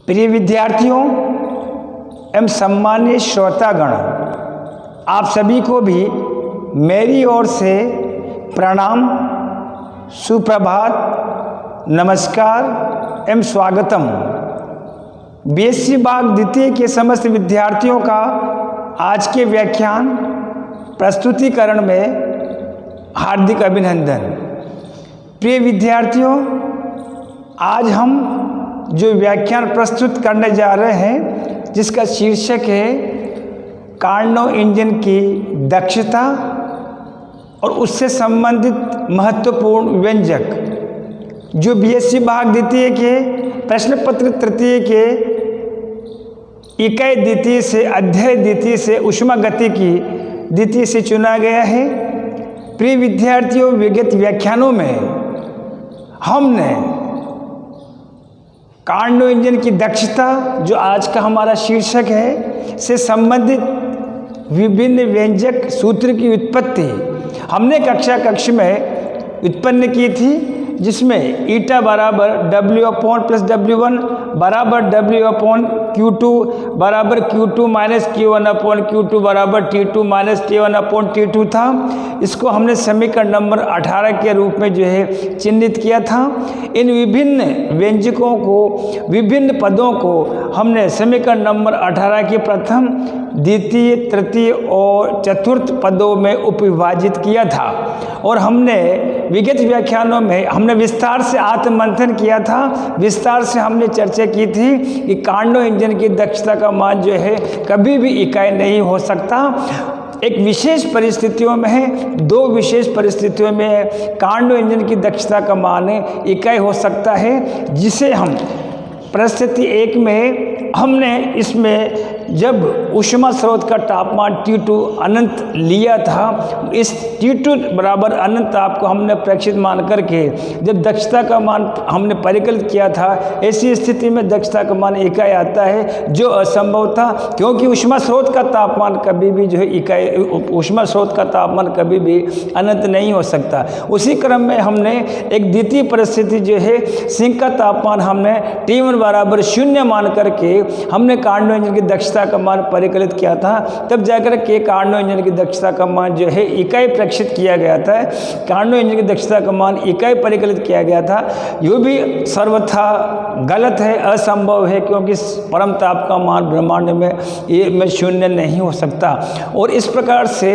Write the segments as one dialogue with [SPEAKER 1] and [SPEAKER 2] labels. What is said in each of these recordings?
[SPEAKER 1] प्रिय विद्यार्थियों एवं सम्मानित श्रोतागण, आप सभी को भी मेरी ओर से प्रणाम, सुप्रभात, नमस्कार एवं स्वागतम। बीएससी भाग द्वितीय के समस्त विद्यार्थियों का आज के व्याख्यान प्रस्तुतिकरण में हार्दिक अभिनंदन। प्रिय विद्यार्थियों, आज हम जो व्याख्यान प्रस्तुत करने जा रहे हैं जिसका शीर्षक है कार्नो इंजन की दक्षता और उससे संबंधित महत्वपूर्ण व्यंजक, जो बीएससी भाग द्वितीय के प्रश्न पत्र तृतीय के इकाई द्वितीय से अध्याय द्वितीय से ऊष्मागतिकी द्वितीय से चुना गया है। प्रिय विद्यार्थियों, विगत व्याख्यानों में हमने कार्नो इंजन की दक्षता, जो आज का हमारा शीर्षक है, से संबंधित विभिन्न व्यंजक सूत्र की उत्पत्ति हमने कक्ष में उत्पन्न की थी, जिसमें ईटा बराबर W प्लस W1 बराबर W/Q2 बराबर Q2 माइनस Q1/Q2 बराबर T2 माइनस T1/T2 था। इसको हमने समीकरण नंबर 18 के रूप में जो है चिन्हित किया था। इन विभिन्न व्यंजकों को, विभिन्न पदों को हमने समीकरण नंबर 18 के प्रथम, द्वितीय, तृतीय और चतुर्थ पदों में उपविभाजित किया था। और हमने विगत व्याख्यानों में हमने विस्तार से आत्ममंथन किया था, विस्तार से हमने चर्चा की थी कि कार्नो इंजन की दक्षता का मान जो है कभी भी इकाई नहीं हो सकता। एक विशेष परिस्थितियों में है, दो विशेष परिस्थितियों में कार्नो इंजन की दक्षता का मान इकाई हो सकता है, जिसे हम परिस्थिति एक में हमने इसमें जब ऊष्मा स्रोत का तापमान T2 अनंत लिया था, इस T2 बराबर अनंत ताप को हमने प्रेक्षित मान करके जब दक्षता का मान हमने परिकलित किया था, ऐसी स्थिति में दक्षता का मान इकाई आता है, जो असंभव था, क्योंकि ऊष्मा स्रोत का तापमान कभी भी जो है इकाई, ऊष्मा स्रोत का तापमान कभी भी अनंत नहीं हो सकता। उसी क्रम में हमने एक द्वितीय परिस्थिति जो है सिंक का तापमान हमने T1 बराबर 0 मान करके हमने कार्नो इंजन की दक्षता का मान परिकलित किया था। तब जाकर के कार्नो इंजन की दक्षता का मान जो है इकाई प्रेक्षित किया गया था, कार्नो इंजन की दक्षता का मान इकाई परिकलित किया गया था। ये भी सर्वथा गलत है, असंभव है, क्योंकि परम ताप का मान ब्रह्मांड में ये में 0 नहीं हो सकता। और इस प्रकार से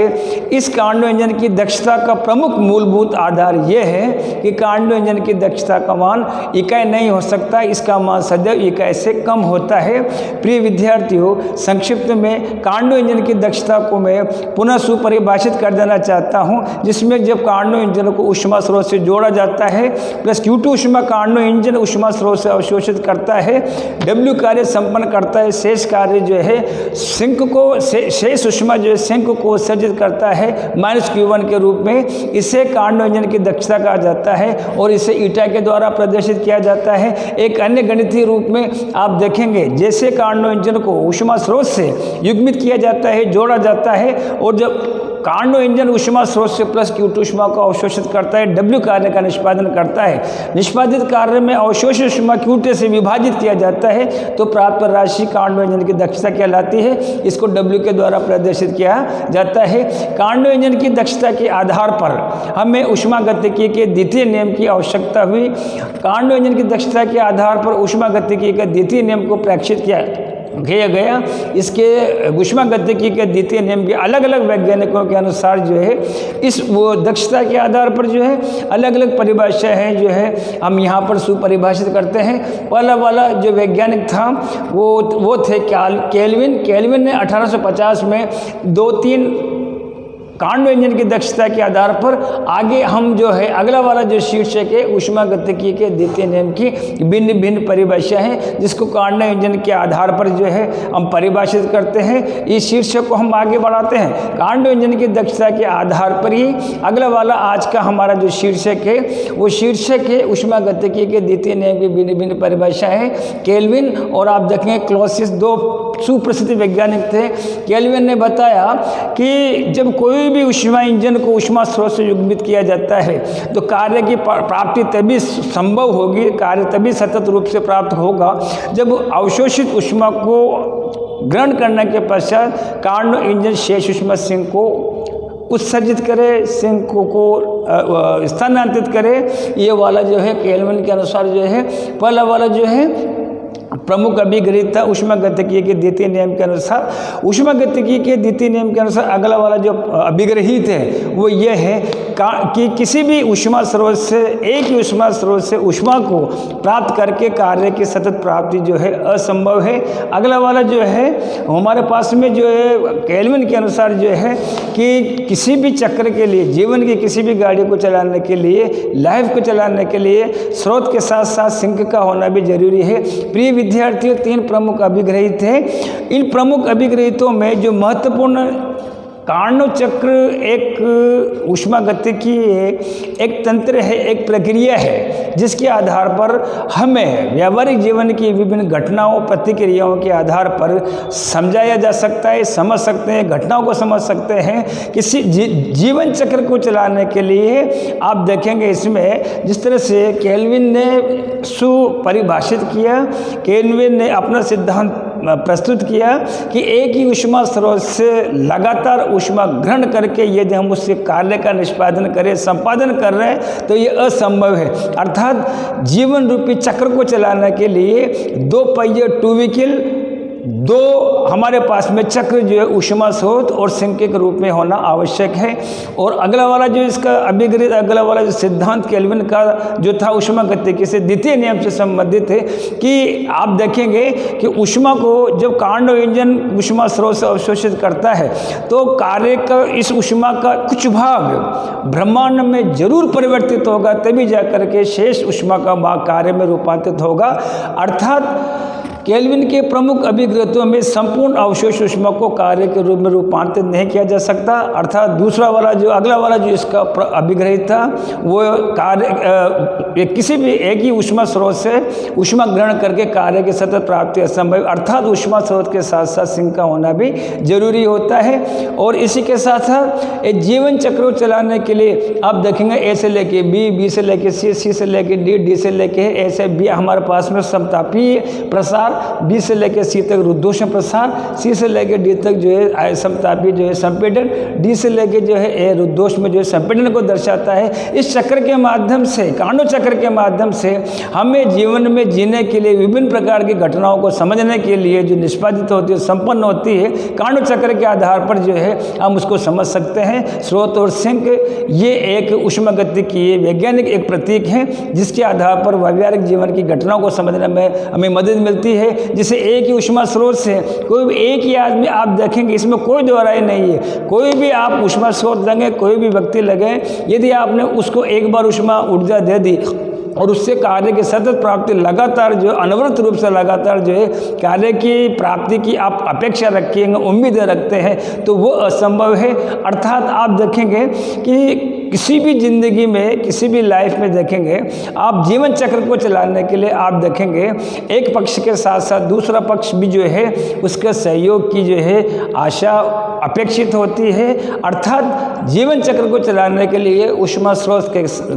[SPEAKER 1] इस कार्नो इंजन की दक्षता का प्रमुख मूलभूत आधार यह है कि कार्नो इंजन की दक्षता का मान इकाई नहीं हो सकता, इसका मान सदैव इकाई से कम होता है। प्रिय विद्यार्थियों, संक्षिप्त में कार्नो इंजन की दक्षता को मैं पुनः सुपरिभाषित कर देना चाहता हूं, जिसमें जब कार्नो इंजन को ऊष्मा स्रोत से जोड़ा जाता है प्लस Q2 ऊष्मा कार्नो इंजन ऊष्मा स्रोत से अवशोषित करता है, W कार्य संपन्न करता है, शेष कार्य जो है सिंक को, शेष ऊष्मा जो है सिंक को उत्सर्जित करता है माइनस Q1 के रूप में। इसे कार्नो इंजन की दक्षता कहा जाता है और इसे ईटा के द्वारा प्रदर्शित किया जाता है। एक अन्य गणितीय रूप में आप देखेंगे, जैसे कार्नो इंजन को ऊष्मा स्रोत से युग्मित किया जाता है, जोड़ा जाता है, और जब कार्नो इंजन ऊष्मा स्रोत से प्लस Q2 ऊष्मा को अवशोषित करता है, W कार्य का निष्पादन करता है, निष्पादित कार्य में अवशोषित ऊष्मा Q2 से विभाजित किया जाता है, तो प्राप्त राशि कार्नो इंजन की दक्षता कहलाती है। इसको W के द्वारा प्रदर्शित किया जाता है। कार्नो इंजन की दक्षता के आधार पर हमें ऊष्मागतिकी के द्वितीय नियम की आवश्यकता हुई। कार्नो इंजन की दक्षता के आधार पर ऊष्मागतिकी के द्वितीय नियम को प्रेक्षित किया गया। इसके ऊष्मागतिकी के द्वितीय नियम के अलग अलग वैज्ञानिकों के अनुसार जो है इस वो दक्षता के आधार पर जो है अलग अलग परिभाषा है, जो है हम यहाँ पर सुपरिभाषित करते हैं। पहला वाला जो वैज्ञानिक था वो थे केल्विन ने 1850 में 2-3 कार्नो इंजन की दक्षता के आधार पर आगे हम जो है अगला वाला जो शीर्षक है ऊष्मागतिकी के द्वितीय नियम की भिन्न भिन्न परिभाषा है, जिसको कार्नो इंजन के आधार पर जो है हम परिभाषित करते हैं। इस शीर्षक को हम आगे बढ़ाते हैं। कार्नो इंजन की दक्षता के आधार पर ही अगला वाला आज का हमारा जो शीर्षक है वो शीर्षक है ऊष्मागतिकी के द्वितीय नियम की भिन्न भिन्न परिभाषा है। केल्विन और आप देखेंगे क्लॉसियस, दो सुप्रसिद्ध वैज्ञानिक थे। केल्विन ने बताया कि जब कोई भी ऊष्मा इंजन को ऊष्मा स्रोत से युग्मित किया जाता है तो कार्य की प्राप्ति तभी संभव होगी, कार्य तभी सतत रूप से प्राप्त होगा जब अवशोषित ऊष्मा को ग्रहण करने के पश्चात कार्नो इंजन शेष ऊष्मा सिंक को उत्सर्जित करे, सिंक को स्थानांतरित करे। ये वाला जो है केल्विन के अनुसार जो है पहला वाला जो है प्रमुख अभिग्रहिता ऊष्मागतिकी के द्वितीय नियम के अनुसार, ऊष्मागतिकी के द्वितीय नियम के अनुसार अगला वाला जो अभिग्रहित है वो ये है कि किसी भी ऊष्मा स्रोत से, एक ही ऊष्मा स्रोत से ऊष्मा को प्राप्त करके कार्य की सतत प्राप्ति जो है असंभव है। अगला वाला जो है हमारे पास में जो है केल्विन के अनुसार जो है कि किसी भी चक्र के लिए, जीवन की किसी भी गाड़ी को चलाने के लिए, लाइफ को चलाने के लिए स्रोत के साथ साथ सिंक का होना भी जरूरी है। प्रिय विद्यार्थियों, 3 प्रमुख अभिग्रहित हैं। इन प्रमुख अभिग्रहितों में जो महत्वपूर्ण कार्नो चक्र एक ऊष्मागतिकी एक तंत्र है, एक प्रक्रिया है जिसके आधार पर हमें व्यावहारिक जीवन की विभिन्न घटनाओं, प्रतिक्रियाओं के आधार पर समझाया जा सकता है, समझ सकते हैं, घटनाओं को समझ सकते हैं। किसी जीवन चक्र को चलाने के लिए आप देखेंगे इसमें जिस तरह से केल्विन ने सुपरिभाषित किया, केल्विन ने अपना सिद्धांत प्रस्तुत किया कि एक ही ऊष्मा स्रोत से लगातार ऊष्मा ग्रहण करके यदि हम उससे कार्य का निष्पादन करें, संपादन कर रहे हैं तो ये असंभव है। अर्थात जीवन रूपी चक्र को चलाने के लिए 2 पहिए, 2 व्हीकल, 2 हमारे पास में चक्र जो है ऊष्मा स्रोत और सिंक के रूप में होना आवश्यक है। और अगला वाला जो इसका अभिग्रहित, अगला वाला जो सिद्धांत केल्विन का जो था ऊष्मागतिकी से द्वितीय नियम से संबंधित है कि आप देखेंगे कि ऊष्मा को जब कार्नो इंजन ऊष्मा स्रोत से अवशोषित करता है तो कार्य का, इस ऊष्मा का कुछ भाग ब्रह्मांड में जरूर परिवर्तित होगा, तभी जाकर के शेष ऊष्मा का भाग कार्य में रूपांतरित होगा। अर्थात केल्विन के प्रमुख अभिग्रहितों में संपूर्ण अवशोष ऊष्मा को कार्य के रूप में रूपांतरित नहीं किया जा सकता। अर्थात दूसरा वाला जो, अगला वाला जो इसका अभिग्रहित था वो कार्य किसी भी एक ही ऊष्मा स्रोत से ऊष्मा ग्रहण करके कार्य की सतत प्राप्ति असंभव, अर्थात ऊष्मा स्रोत के साथ साथ सिंक का होना भी जरूरी होता है। और इसी के साथ साथ एक जीवन चक्र को चलाने के लिए आप देखेंगे ए से लेके बी, बी से लेके सी, सी से लेके डी, डी से लेके ए से बी हमारे पास में समतापीय प्रसार, बी से लेकर सी तक रुद्धोष्म प्रसार, सी से लेकर डी तक जो है समतापी जो है संपीड़न, डी से लेकर जो है ए रुद्धोष्म जो है संपीड़न को दर्शाता है। इस चक्र के माध्यम से, कार्नो चक्र के माध्यम से हमें जीवन में जीने के लिए, विभिन्न प्रकार की घटनाओं को समझने के लिए जो निष्पादित होती है, संपन्न होती है, कार्नो चक्र के आधार पर जो है हम उसको समझ सकते हैं। स्रोत और सिंक ये एक ऊष्मागतिकी वैज्ञानिक एक प्रतीक है जिसके आधार पर व्यावहारिक जीवन की घटनाओं को समझने में हमें मदद मिलती है। जिसे एक ही ऊष्मा स्रोत से कोई भी एक ही आदमी, आप देखेंगे इसमें कोई दो राय नहीं है, कोई भी आप ऊष्मा स्रोत लगे, कोई भी व्यक्ति लगे, यदि आपने उसको एक बार ऊष्मा ऊर्जा दे दी और उससे कार्य की सतत प्राप्ति लगातार जो अनवरत रूप से लगातार जो है कार्य की प्राप्ति की आप अपेक्षा रखेंगे, उम्मीदें रखते हैं तो वो असंभव है। अर्थात आप देखेंगे कि किसी भी जिंदगी में, किसी भी लाइफ में देखेंगे आप जीवन चक्र को चलाने के लिए आप देखेंगे एक पक्ष के साथ साथ दूसरा पक्ष भी जो है उसके सहयोग की जो है आशा अपेक्षित होती है। अर्थात जीवन चक्र को चलाने के लिए ऊष्मा स्रोत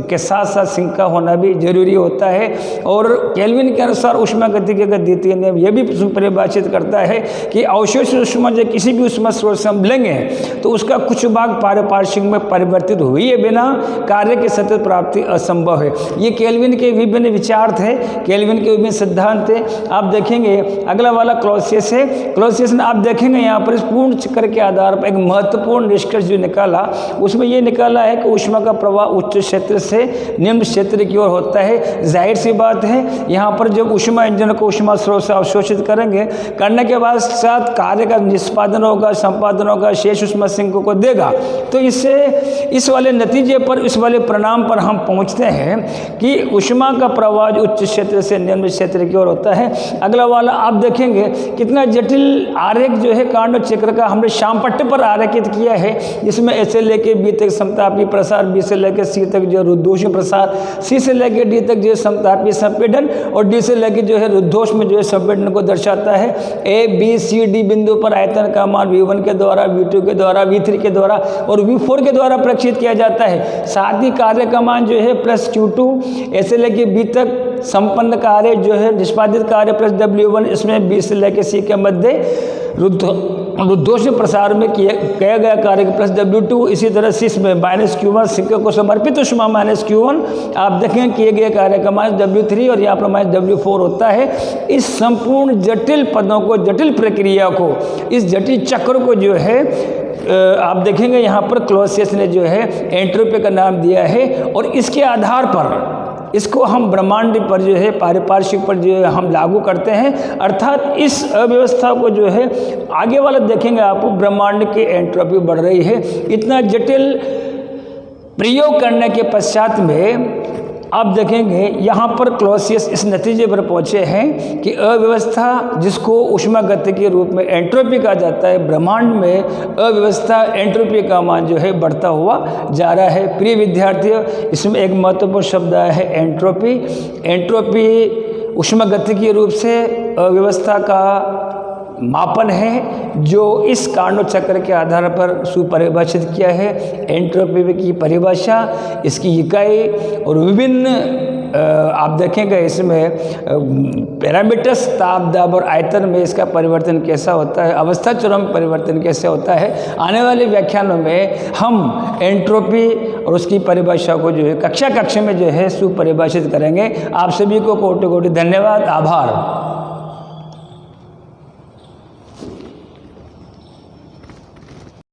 [SPEAKER 1] के साथ साथ सिंक का होना भी जरूरी होता है। और केल्विन के अनुसार ऊष्मागतिकी का द्वितीय नियम यह भी परिभाषित करता है कि अवशोष ऊष्मा जो किसी भी ऊष्मा स्रोत से हम लेंगे तो उसका कुछ भाग पारिपार्श्विक में परिवर्तित हुए बिना कार्य की सतत प्राप्ति असंभव है। ये केल्विन के विभिन्न विचार थे, केल्विन के विभिन्न सिद्धांत थे। आप देखेंगे अगला वाला क्लॉसियस है। क्लॉसियस ने आप देखेंगे यहाँ पर इस पूर्ण चक्र के आधार पर एक महत्वपूर्ण निष्कर्ष जो निकाला, उसमें ये निकाला है कि ऊष्मा का प्रवाह उच्च क्षेत्र से निम्न क्षेत्र की ओर होता है। जाहिर सी बात है, यहाँ पर जब ऊष्मा इंजन को ऊष्मा स्रोत से अवशोषित करेंगे, करने के बाद साथ कार्य का निष्पादन होगा, संपादन होगा, शेष ऊष्मा सिंक को देगा, तो इससे इस वाले नतीजे पर, इस वाले परिणाम पर हम पहुंचते हैं कि ऊष्मा का प्रवाह उच्च क्षेत्र से निम्न क्षेत्र की ओर होता है। अगला वाला आप देखेंगे कितना जटिल आरेख जो है कार्नोट चक्र का हमने श्याम पट्टे पर आरेखित किया है, जिसमें ए से लेके बी तक समतापी प्रसार, बी से लेके सी तक जो रुद्धोष में प्रसार, सी से लेके डी तक जो है समतापी संपीड़न, और डी से लेके जो है रुद्धोष में जो है संपीड़न को दर्शाता है। ए बी सी डी बिंदु पर आयतन का मान V1 के द्वारा, V2 के द्वारा, V3 के द्वारा और V4 के द्वारा प्रक्षेपित किया जाता है। साथ ही कार्य का मान जो है प्लस Q2, ऐसे लेके बी तक संपन्न कार्य जो है निष्पादित कार्य प्लस W1, इसमें बी से लेके सी के मध्य रुद्धोष प्रसार में किया गया कार्य प्लस W2। इसी तरह से इसमें माइनस Q1 सिक्के को समर्पित ऊष्मा माइनस Q1, आप देखें किए गए कार्य का माइनस W3 और यहाँ पर माइनस W4 होता है। इस संपूर्ण जटिल पदों को, जटिल प्रक्रिया को, इस जटिल चक्र को जो है आप देखेंगे यहाँ पर क्लॉसियस ने जो है एंट्रोपी का नाम दिया है, और इसके आधार पर इसको हम ब्रह्मांड पर जो है पारिपार्श्विक पर जो है हम लागू करते हैं। अर्थात इस अव्यवस्था को जो है आगे वाला देखेंगे आप, ब्रह्मांड की एंट्रोपी बढ़ रही है। इतना जटिल प्रयोग करने के पश्चात में आप देखेंगे यहाँ पर क्लॉसियस इस नतीजे पर पहुँचे हैं कि अव्यवस्था, जिसको ऊष्मागति के रूप में एंट्रोपी कहा जाता है, ब्रह्मांड में अव्यवस्था एंट्रोपी का मान जो है बढ़ता हुआ जा रहा है। प्रिय विद्यार्थियों, इसमें एक महत्वपूर्ण शब्द आया है एंट्रोपी। एंट्रोपी ऊष्मागति के रूप से अव्यवस्था का मापन है, जो इस कार्नोट चक्र के आधार पर सुपरिभाषित किया है। एंट्रोपी की परिभाषा, इसकी इकाई और विभिन्न आप देखेंगे इसमें पैरामीटर्स, ताप, दाब और आयतन में इसका परिवर्तन कैसा होता है, अवस्था चरम परिवर्तन कैसे होता है। आने वाले व्याख्यानों में हम एंट्रोपी और उसकी परिभाषा को जो है कक्षा में जो है सुपरिभाषित करेंगे। आप सभी को कोटि कोटि धन्यवाद, आभार।